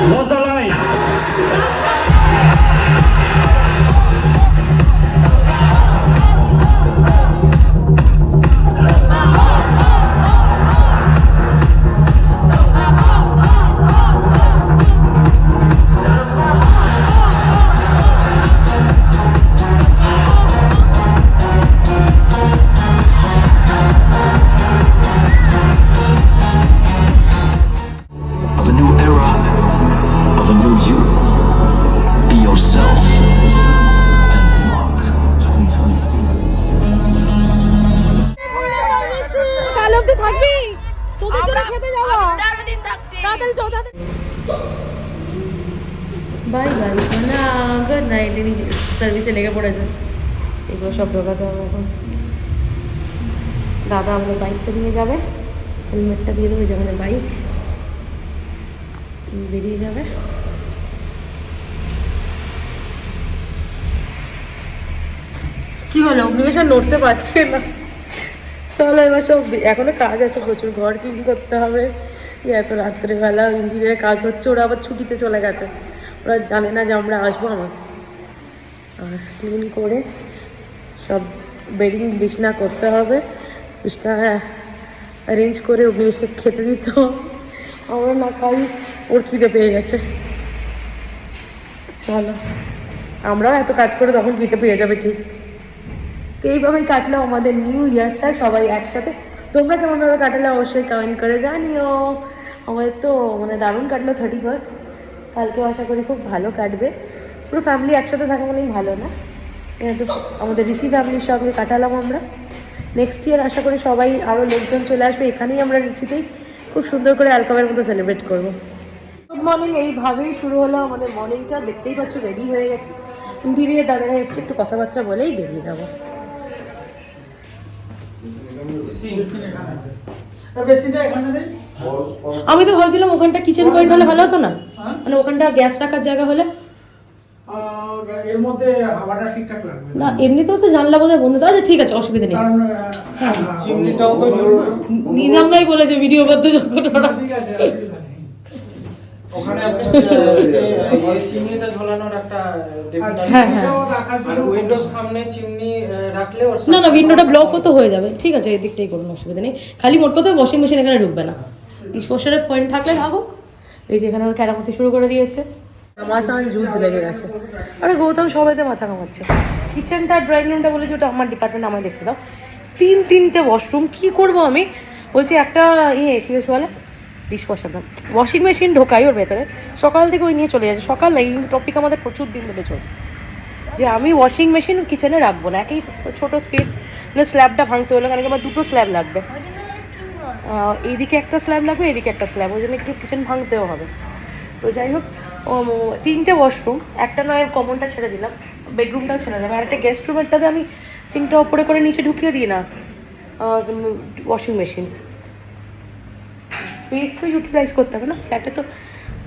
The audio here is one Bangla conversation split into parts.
Was the line? Of a new era, of a new you. Be yourself and rock 2026. কাল অবধি থাকবি? তোদের জন্য খেতে যাবো। তাড়াতাড়ি চল, তাড়াতাড়ি। বাই বাই সোনা, গুড নাইট। ইনি সার্ভিসে লেগে পড়েছে, এগুলো সব ঢোকাতে হবে এখন। দাদা আমাদের বাইকটা নিয়ে যাবে, হেলমেটটা দিয়ে দেবো, যে আমাদের বাইক বেরিয়ে যাবে। কি হলো, অগ্নিবেশ আর নড়তে পারছে না। চলো এবার সব, এখনো কাজ আছে প্রচুর, ঘর ক্লিন করতে হবে। এত রাত্রেবেলা ইন্টিরিয়ারের কাজ হচ্ছে, ওরা আবার ছুটিতে চলে গেছে, ওরা জানে না যে আমরা আসবো। আমার আর ক্লিন করে সব বেডিং বিছনা করতে হবে, বিছনা অ্যারেঞ্জ করে অগ্নিবেশকে খেতে দিতে হবে। আমরা না খাই, ওর খিদে পেয়ে গেছে। চলো, আমরাও এত কাজ করে তখন খিদে পেয়ে যাবে ঠিক। তো এইভাবেই কাটলো আমাদের নিউ ইয়ারটা সবাই একসাথে। তোমরা কেমনভাবে কাটালে অবশ্যই কমেন্ট করে জানিও। আমাদের তো মানে দারুণ কাটলো 31st। কালকেও আশা করি খুব ভালো কাটবে। পুরো ফ্যামিলি একসাথে থাকা মানেই ভালো না? তো আমাদের ঋষি ফ্যামিলির সঙ্গে কাটালাম আমরা। নেক্সট ইয়ার আশা করি সবাই আরও লোকজন চলে আসবে, এখানেই আমরা ঋষিতেই খুব সুন্দর করে অ্যালকামের মতো সেলিব্রেট করবো। গুড মর্নিং, এইভাবেই শুরু হলো আমাদের মর্নিংটা। দেখতেই পাচ্ছ রেডি হয়ে গেছে, ইন্টিরিয়ার দাদারা এসছে, একটু কথাবার্তা বলেই বেরিয়ে যাবো। আমি তো ভাবছিলাম ওখানটা কিচেন পয়েন্ট হলে ভালো হতো না, মানে ওখানটা গ্যাস রাখার জায়গা হলে। এর মধ্যে হাওয়াটা ঠিকঠাক লাগবে না, এমনিতেও তো জানলা বোধহয় বন্ধ। আচ্ছা ঠিক আছে, অসুবিধা নেই। চিমনিটাও তো জরুরি। নিজাম নাই বলেছে ভিডিও করতে যখন ওরা। ঠিক আছে, ওখানে আপনি চিমনিটা ঝোলানোর একটা হ্যাঁ হ্যাঁ, আর উইন্ডোর সামনে চিমনি রাখলে না না, উইন্ডোটা ব্লকও তো হয়ে যাবে। ঠিক আছে, এই দিকটাই করুন, অসুবিধা নেই। খালি মোট কথা ওয়াশিং মেশিন এখানে ঢুকবে না, ডিশওয়াশারের পয়েন্ট থাকলে থাকুক। এই যে এখানে ওর কেরামতি শুরু করে দিয়েছে, আমার যুদ্ধ লেগে গেছে। আরে গৌতম সবাইতে মাথা কামাচ্ছে। কিচেনটা, ড্রয়িং রুমটা বলেছি ওটা আমার ডিপার্টমেন্ট, আমায় দেখতে দাও। তিনটে ওয়াশরুম, কি করব আমি? বলছি একটা কি বেশ বলে ডিশওয়াশার, দাম ওয়াশিং মেশিন ঢোকাই ওর ভেতরে। সকাল থেকে ওই নিয়ে চলে যাচ্ছে। সকাল না, এই টপিক আমাদের প্রচুর দিন ধরে চলছে যে আমি ওয়াশিং মেশিন কিচেনে রাখবো না। একই ছোটো স্পেস, মানে স্ল্যাবটা ভাঙতে হলো, কারণ আমার দুটো স্ল্যাব লাগবে। এইদিকে একটা স্ল্যাব লাগবে, এইদিকে একটা স্ল্যাব, ওই জন্য একটু কিচেন ভাঙতেও হবে। তো যাই হোক, তিনটে ওয়াশরুম, একটা নয় কমনটা ছেড়ে দিলাম, বেডরুমটাও ছেড়ে দেবে। আর একটা গেস্ট রুমেরটাতে আমি সিঙ্কটা ওপরে করে নিচে ঢুকিয়ে দিই না ওয়াশিং মেশিন। স্পেস তো ইউটিলাইজ করতে হবে না ফ্ল্যাটে তো।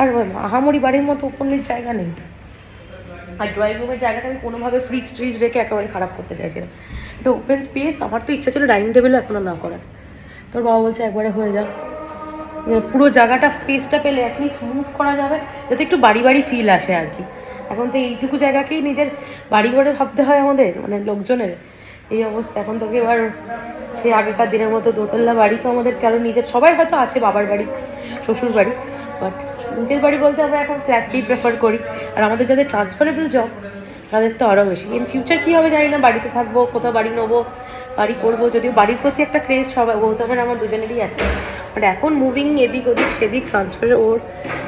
আর আহামরি বাড়ির মতো উপরের জায়গা নেই। আর ড্রয়িং রুমের জায়গাটা আমি কোনোভাবে ফ্রিজ ট্রিজ রেখে একেবারে খারাপ করতে চাইছি না। একটা ওপেন স্পেস। আমার তো ইচ্ছা ছিল ডাইনিং টেবিলও এখনও না করার, তোর বাবা বলছে একবারে হয়ে যাক। পুরো জায়গাটা স্পেসটা পেলে অ্যাটলিস্ট মুভ করা যাবে, যাতে একটু বাড়ি বাড়ি ফিল আসে আর কি। এখন তো এইটুকু জায়গাকেই নিজের বাড়ি ঘরে ভাবতে হয় আমাদের, মানে লোকজনের এই অবস্থা। এখন তোকে এবার সেই আগেকার দিনের মতো দোতলা বাড়ি তো আমাদের কারো নিজের, সবাই হয়তো আছে বাবার বাড়ি, শ্বশুর বাড়ি, বাট নিজের বাড়ি বলতে আমরা এখন ফ্ল্যাটকেই প্রেফার করি। আর আমাদের যাদের ট্রান্সফারেবল জব তাদের তো আরও বেশি। ইন ফিউচার কী হবে জানি না, বাড়িতে থাকবো, কোথাও বাড়ি নেবো, বাড়ি করবো। যদিও বাড়ির প্রতি একটা ক্রেজ সবাই, গৌতমের আমার দুজনেরই আছে। বাট এখন মুভিং এদিক ওদিক সেদিক, ট্রান্সফার ওর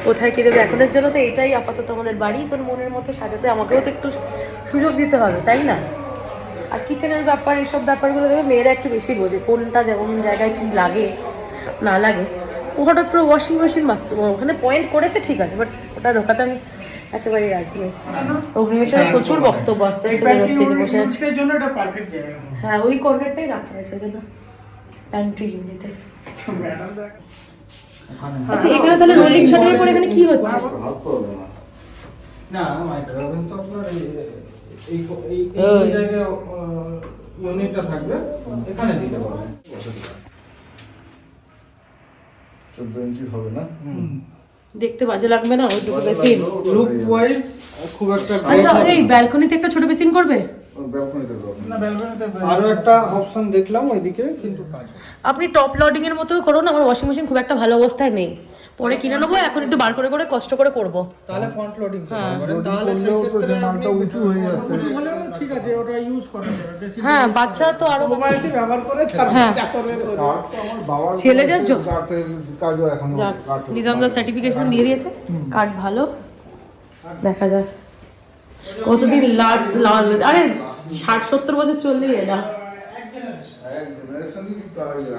কোথায় কী দেবে, এখনের জন্য তো এটাই আপাতত আমাদের বাড়ি। তোর মনের মতো সাজাতে আমাকেও তো একটু সুযোগ দিতে হবে, তাই না? আর কিচেনের ব্যাপার, এইসব ব্যাপারগুলো দেবে মেয়েরা একটু বেশি বোঝে, কোনটা যেমন জায়গায় কী লাগে না লাগে। ও হঠাৎ করে ওয়াশিং মেশিন মাত্র ওখানে পয়েন্ট করেছে, ঠিক আছে, বাট ওটা ঢোকাতে আমি একেবারেই রাজি নেই। অগ্নিবেশের প্রচুর বক্তব্য আস্তে আস্তে বেরোচ্ছে যে বসে আছে। হ্যাঁ, ওই কর্নারটাই রাখা আছে জন্য প্যান্ট্রি ইউনিটে। আচ্ছা, এখানে তাহলে রোলিং শাটারের পর এখানে কি হচ্ছে? না, মাইক্রোওভেন তো আপনার এই জায়গায় ইউনিটটা থাকবে, এখানে দিতে পারবেন। 14 ইঞ্চি হবে না? দেখতে বাজে লাগবে না ওইটুকু বেসিন? লুক ওয়াইজ খুব একটা আচ্ছা এই ব্যালকনিতে একটা ছোট বেসিন করবে? না, ব্যালকনিতে আরো একটা অপশন দেখলাম ওইদিকে, কিন্তু কাজ আপনি টপ লোডিং এর মতো করুন, আমার ওয়াশিং মেশিন খুব একটা ভালো অবস্থায় নেই, পরে কিনে নেবো, এখন একটু বার করে করে কষ্ট করে করব। তাহলে ফ্রন্ট লোডিং হ্যাঁ। তাহলে সেই ক্ষেত্রে মালটা উঁচু হয়ে যাচ্ছে। উঁচু হলেও ঠিক আছে, ওটা ইউজ করা যাবে বেশি। হ্যাঁ বাচ্চা তো আরো মোবাইলই ব্যবহার করে হ্যাঁ আমার বাবার ছেলে যা কাঠের কাজও এখনো যাক নিজামদা সার্টিফিকেশন দিয়ে দিয়েছে, কার্ড ভালো, দেখা যাক কতদিন লাল আরে 60-70 বছর চললেই এলা।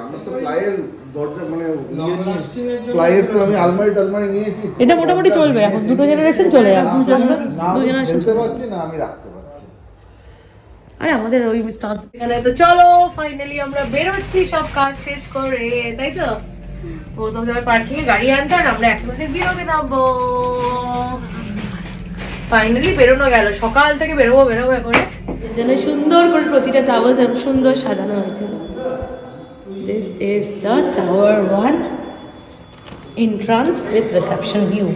আমরা তো প্লাইয়ের দরজা মানে প্লাইয়ের তো আমি আলমারি টালমারি নিয়েছি, এটা মোটামুটি চলবে, এখন দুটো জেনারেশন চলে যাবে, দু না জেনারেশন ফেলতে পারছি না আমি রাখতে পারছি। আরে আমাদের ওই স্টান্স এখানে। তো চলো ফাইনালি আমরা বের হচ্ছি সব কাজ শেষ করে, তাই তো? ও তো যাবে পার্কিং এ গাড়ি আনতে, আর আমরা একেবারে জিরোতে নামবো। ফাইনালি বেরোনো গেল, সকাল থেকে বেরোবো করে যেন সুন্দর করে প্রতিটা টাওয়ার সুন্দর সাজানো হয়েছে। This is the tower 1 entrance with reception view.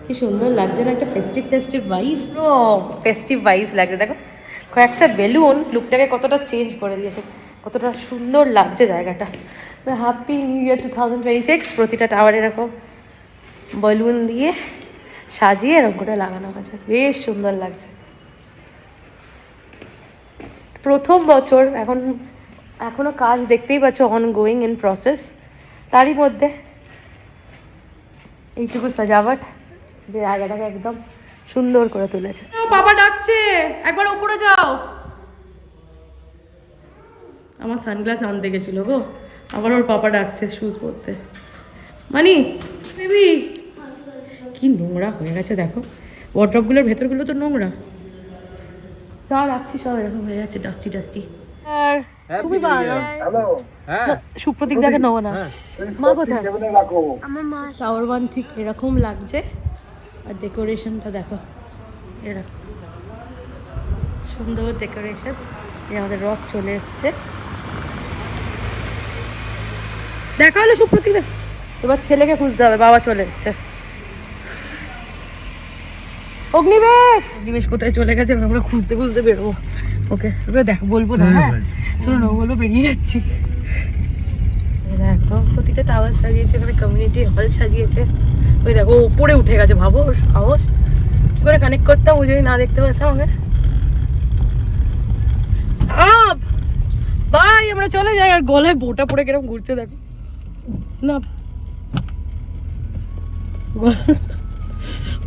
কি সুন্দর লাগছে না, একটা ফেস্টিভ ভাইবস, ও ফেস্টিভ ভাইবস লাগছে। দেখো কয়েকটা বেলুন লুকটাকে কতটা চেঞ্জ করে দিয়েছে, কতটা সুন্দর লাগছে জায়গাটা। Happy new year 2026। প্রতিটা টাওয়ারে এরকম বেলুন দিয়ে সাজিয়ে এরকম করে লাগানো হয়েছে, বেশ সুন্দর লাগছে। প্রথম বছর, এখনো কাজ দেখতেই পাচ্ছ অনগোয়িং ইন প্রসেস, তারই মধ্যে এইটুকু সাজাওয়াট যে জায়গাটাকে একদম সুন্দর করে তুলেছে। বাবা ডাকছে, একবার উপরে যাও। আমার সানগ্লাস আনতে গেছিল গো, আবার ওর পাপা ডাকছে শুজ পরতে। মানি বেবি, কি নোংরা হয়ে গেছে দেখো, ওয়ার্ড্রপগুলোর ভেতরগুলো তো নোংরা, যা রাখছি সব এরকম হয়ে যাচ্ছে, ডাস্টি। আর তুমি সুপ্রতীক দাকে নেবো না, মা কোথায়? আমার মা। টাওয়ার 1 ঠিক এরকম লাগছে, আর ডেকোরেশনটা দেখো এরকম সুন্দর ডেকোরেশন। আমাদের রথ চলে এসছে, দেখা হলো সুপ্রতীক দা। এবার ছেলেকে খুঁজতে হবে, বাবা চলে এসছে। অগ্নিবেশ কোথায় চলে গেছে, আমরা খুঁজতে বেরোবো ওকে। এবার দেখো বলবো না, হ্যাঁ শোনো না, বলবো বেরিয়ে যাচ্ছি। একদম প্রতিটা টাওয়ার সাজিয়েছে, এখানে কমিউনিটি হল সাজিয়েছে। ওই দেখো উপরে উঠে গেছে, ভাবো সাহস কি করে কানেক্ট করতাম, ওই যদি না দেখতে পারতাম আমাকে। ভাই আমরা চলে যাই, আর গলায় বোটা পড়ে কিরকম ঘুরছে দেখো না,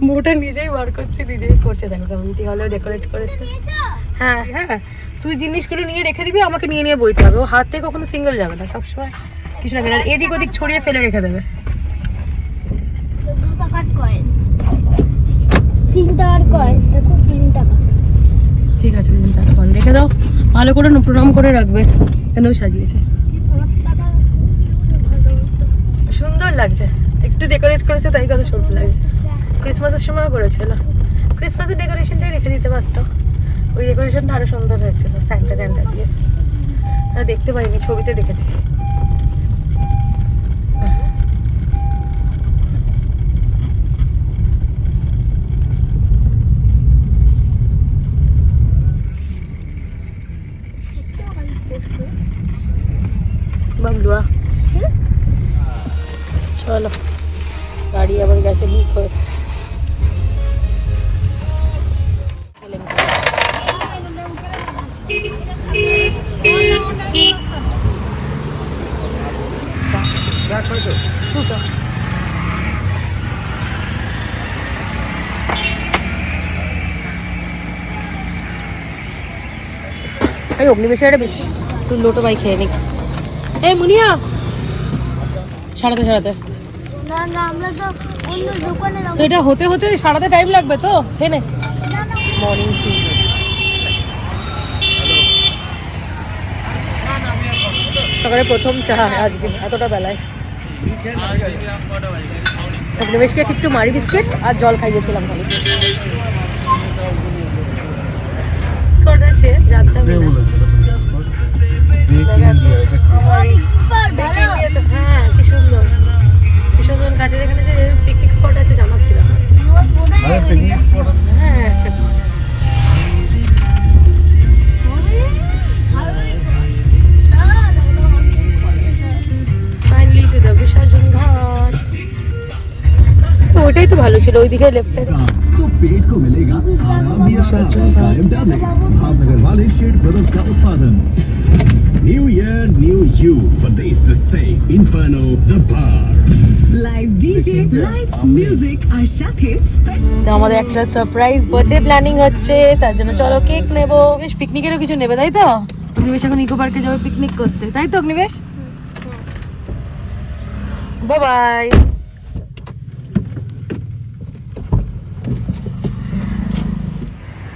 বোটা নিজেই বার করছে, নিজেই করছে। দেখো কমিউনিটি হলেও ডেকোরেট করেছে। হ্যাঁ তুই জিনিসগুলো নিয়ে রেখে দিবি, আমাকে নিয়ে বইতে হবে। ও হাতে কখনো সিঙ্গেল যাবে না, সবসময় কিছু না কিছু এদিক ওদিক ছড়িয়ে ফেলে রেখে দেবে। 2 টাকার কয়েন, 3 টাকার কয়েন, দেখো 3 টাকা। ঠিক আছে, 3 টাকা কয়েন রেখে দাও, ভালো করে প্রণাম করে রাখবে। কেন সাজিয়েছে, সুন্দর লাগছে, একটু ডেকোরেট করেছে তাই কত সুন্দর লাগে। ক্রিসমাসের সময় করেছিল, ক্রিসমাসের ডেকোরেশনটাই রেখে দিতে পারতো, ওই ডেকোরেশনটা আরো সুন্দর হয়েছিল স্যান্টা ট্যান্টা দিয়ে। দেখতে পারিনি, ছবিতে দেখেছি। বাবলুয়া চলো, গাড়ি আবার গেছে লিক হয়ে। এই অগ্নিবেশটা বেশি, তুই লোটো বাই খেয়ে নিক। এই মুনিয়া সারাতে না আমরা তো অন্য দোকানে তো এটা হতে সারাতে টাইম লাগবে তো, খেয়ে নে। মর্নিং টি, সকালে প্রথম চা আজকে এতটা বেলায়। অগ্নিবেশকে একটু মারি বিস্কিট আর জল খাইয়েছিলাম খালি। বিস্কুট আছে জানতাম না। হ্যাঁ কি সুন্দর কাঠের, এখানে যে পিকনিক স্পট আছে জানা ছিল না। মানে পিকনিক স্পট। হ্যাঁ ফাইনালি টু দ্য বিসর্জন ঘাট। তো ওটাই তো ভালো ছিল, ওইদিকে লেফট সাইড। तो पेट को मिलेगा आराम भी अच्छा कायम डालने भावनगर वाले शेड ब्रदर्स का उत्पादन new year new you but it's the same Inferno the bar live DJ live music আর সাথে তো আমাদের একটা সারপ্রাইজ বার্থডে প্ল্যানিং হচ্ছে, তার জন্য চলো কেক নেবো। বেশ পিকনিকেরও কিছু নেবে তাই তো? অগ্নিবেশ এখন ইকো পার্কে যাবে পিকনিক করতে, তাই তো অগ্নিবেশ? Bye bye.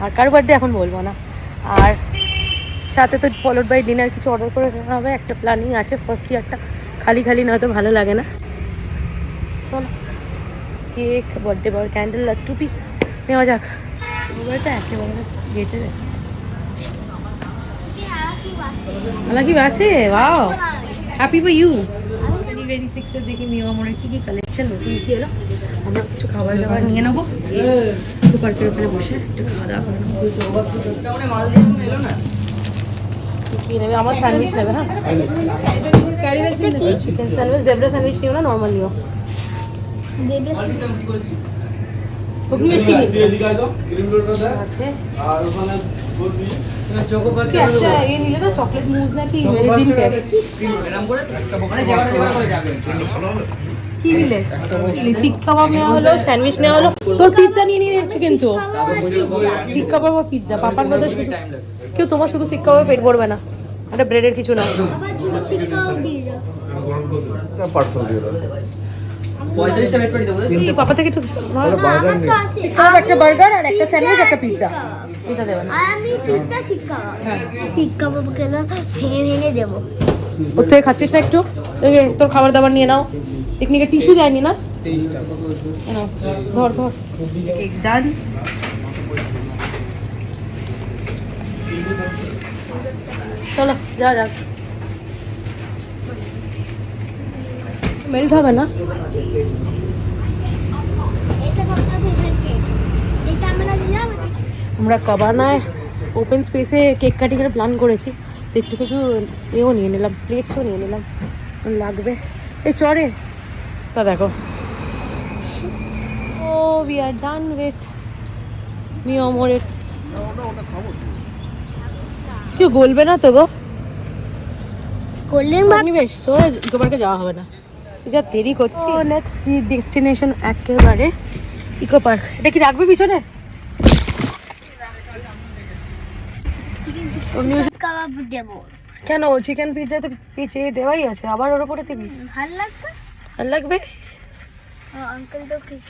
আর কার বার্থডে এখন বলবো না। আর সাথে তো ফলোড বাই ডিনার কিছু অর্ডার করে নেওয়া হবে, একটা প্ল্যানিং আছে। ফার্স্ট ইয়ারটা খালি খালি নয়তো ভালো লাগে না। চলো কেক, বার্থডে বয়, ক্যান্ডেল আর টুপি নেওয়া যাক। মোবাইলটা একেবারে গেটে আলাকি আছে। Wow, happy for you. Very 6 এর দেখি মিও আমরের কি কি কালেকশন নতুন কি এলো। আমরা কিছু খাবার দাবার নিয়ে নেবো, তো পার্কের ওখানে বসে একটু খাওয়া দাওয়া করে নেবো। কি নেবে? আমার স্যান্ডউইচ নেবে। হ্যাঁ, চিকেন স্যান্ডউইচ, জেব্রা স্যান্ডউইচ নিও না, নর্মাল নিও। অগ্নিবেশ কি নিচ্ছে? সাথে কি একটা এ নিলে না, চকলেট মুজ নাকি ডিম কেক। কি নিলে? শিক কাবাব নেওয়া হলো, স্যান্ডউইচ নেওয়া হলো। তোর পিৎজা নিয়ে নিয়ে নিচ্ছে কিন্তু। শিক কাবাব আর পিৎজা পাপার মধ্যে শুধু কেউ, তোমার শুধু শিক কাবাবে পেট ভরবে না, একটা ব্রেডের কিছু না। পার্সেল দিয়ে দাও। 35টা ওয়েট করে দেবো। এই পাপা থেকে একটু তাহলে বার্গার নিয়ে একটা বার্গার আর একটা স্যান্ডউইচ, একটা পিৎজা। এটা দেবেন আমি পিঠা শিক্ষা কেন ভেঙে ভেঙে দেবো। ওর থেকে খাচ্ছিস না একটু? এই যে তোর খাবার দাবার নিয়ে নাও। পিকনিকে টিস্যু দেয়নি না? নাও, ধর ধর। কেক ডান। চলো যা যাক। মেল্ট হবে না? আমরা কাবানায় ওপেন স্পেসে কেক কাটিংয়ের প্ল্যান করেছি, তো একটু কিছু এও নিয়ে নিলাম, প্লেটসও নিয়ে নিলাম, লাগবে। এই চড়ে তা দেখো। ও উই আর ডান উইথ মিও আমরের। কেউ গলবে না তো গো? বেশ তো ইকো পার্কে যাওয়া হবে না, যা দেরি করছি। নেক্সট ডেস্টিনেশন একেবারে ইকো পার্ক। এটা কি রাখবে পিছনে? কাবাব দেবো। কেন? চিকেন পিৎজা তো পিছিয়ে দেওয়াই আছে, আবার ওর উপরে দিবি? ভালো লাগবে। ভালো লাগবে। আঙ্কেল তো খেয়ে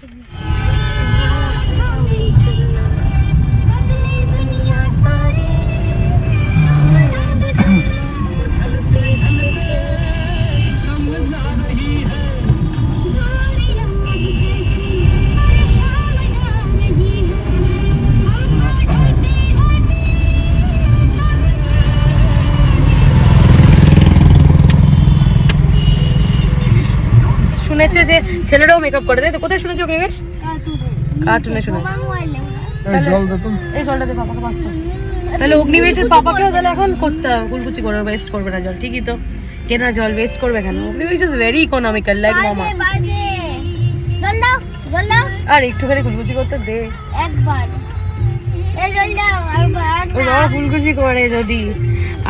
শুনেছে যে ছেলেরাও মেকআপ করে, তাই তো? কোথায় শুনেছো অগ্নিবেশ? কার্টুনে শুনেছি। জল দে তো। এই জলটা দে পাপাকে পাস কর। তাহলে অগ্নিবেশের পাপাকেও তাহলে এখন করতে হবে, কুলকুচি করে ওয়েস্ট করবে না জল। ঠিকই তো, কেনা জল ওয়েস্ট করবে কেন? Agnibesh is very economical like মামা। জল দাও, জল দাও। আর একটুখানি কুলকুচি করতে দে একবার। এই জল দাও আর ও বাবা, কুলকুচি করে যদি,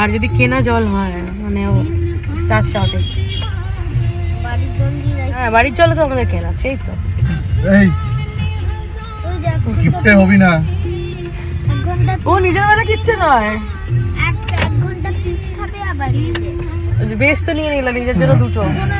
আর যদি কেনা জল হয় মানে ও স্টার্ট স্টার্টে। বাড়ির জল দিয়ে হ্যাঁ, বাড়ির জল তো আমাদের কেনা, সেই তো। এই ওই দেখো কিপটে হবি না। 1 ঘন্টা ও নিজের বেলা কিনতে নয়, 1 ঘন্টা পিস খাবে আবার বেশ তো নিয়ে নিলাম নিজের জন্য দুটো। শোনো